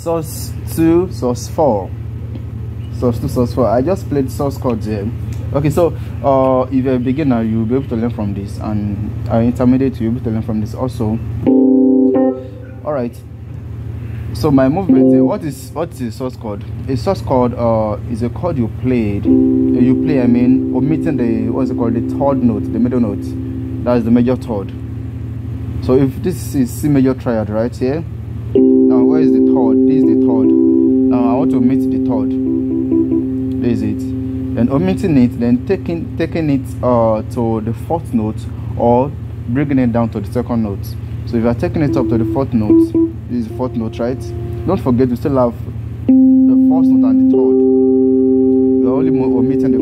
Sus2, Sus4. Sus2, Sus4. I just played sus chords here. Okay, so if you're a beginner, you'll be able to learn from this, and intermediate, you'll be able to learn from this also. All right. So my movement here, what is a sus chord? A sus chord is a chord you play, I mean, omitting the, what's it called, the third note, the middle note. That is the major third. So if this is C major triad right here, now where is the third? This is the third. Now I want to omit the third. There is it. Then omitting it, then taking it to the fourth note, or bringing it down to the second note. So if you are taking it up to the fourth note, this is the fourth note, right? Don't forget we still have the first note and the third. We're only omitting the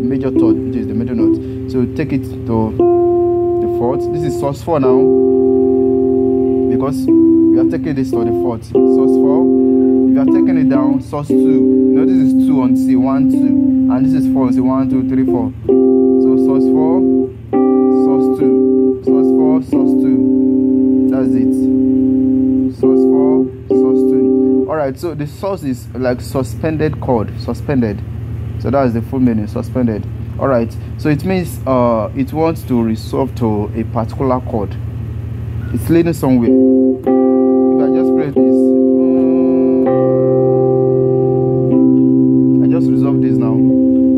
major third, which is the middle note. So take it to the fourth. This is sus4 now, because we are taking this to the fourth. Sus4. If you are taking it down, sus2. You know, this is 2 on C, 1, 2, and this is 4 on C, 1, 2, 3, 4. So sus4, sus2, sus4, sus2. That's it. Sus4, sus2. Alright, so the sus is like suspended chord, suspended. So that is the full meaning, suspended. Alright, so it means it wants to resolve to a particular chord. It's leading somewhere. If I just play this, I just resolve this now.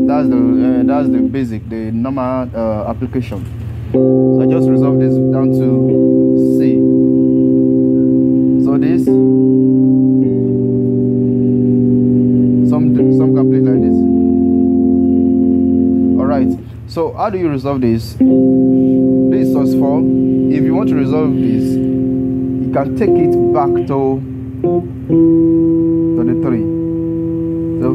That's the basic, the normal application. So I just resolve this down to C. So this, some can play like this. Alright, so how do you resolve this? This is sus4. If you want to resolve this, you can take it back to the 3. So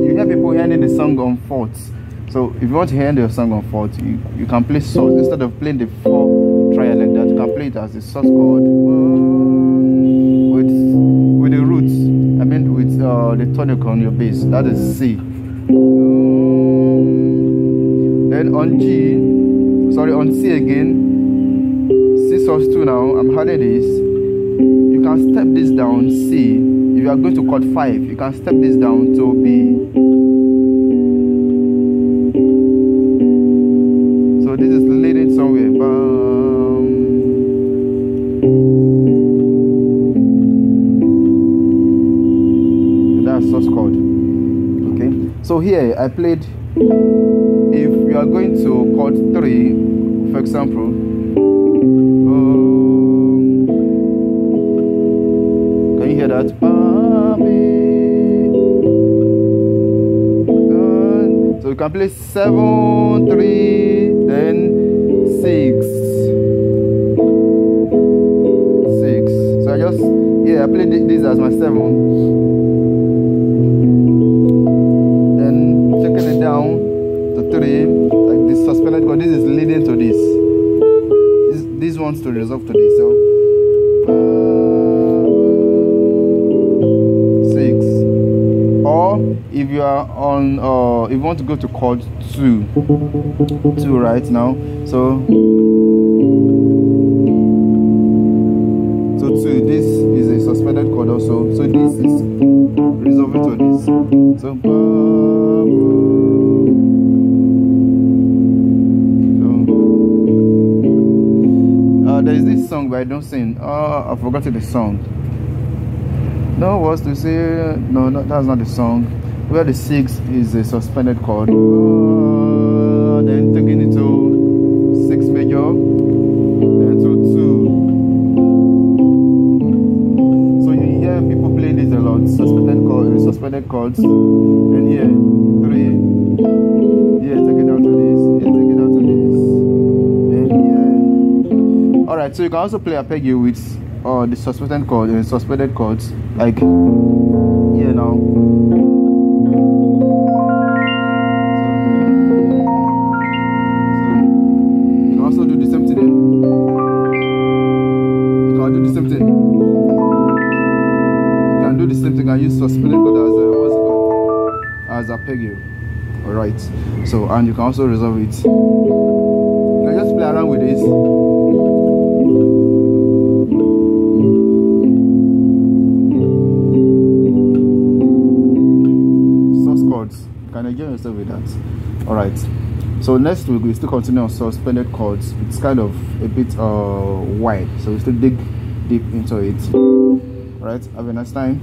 you hear people hearing the song on fourths. So if you want to hear the song on fourth, you can play sus. Instead of playing the 4 triad like that, you can play it as a sus chord with the roots. I mean with the tonic on your bass. That is C. Then on on C again, C sus2 now, I'm having this. You can step this down, C. If you are going to chord 5, you can step this down to B. So this is leading somewhere. That's sus chord. Okay. So here I played. If you are going to chord 3, for example, can you hear that? So you can play 7, 3, then 6. So I just, I played this as my 7. Then taking it down to 3, like this suspended chord. This is leading to this. This wants to resolve to this. So 6. Or if you are on, if you want to go to chord 2 right now. So 2. This is a suspended chord also. So this is resolving to this. So there is this song but I don't sing. I forgot the song. No, what's to say? No, that's not the song. Where the 6 is a suspended chord. Then taking it to 6 major, then to 2. So you hear people playing this a lot. Suspended chords. Then here 3. Here take it down to this. Here take it down to this. Then here. Alright, so you can also play arpeggio with the suspended chords, like here now. So you can also do the same thing. You can do the same thing. You can do the same thing and use suspended chord as arpeggio. Alright, so and you can also resolve it. You can just play around with this. can enjoy yourself with that. All right, so next week we still continue on suspended chords. It's kind of a bit wide, so we still dig deep into it. All right, have a nice time.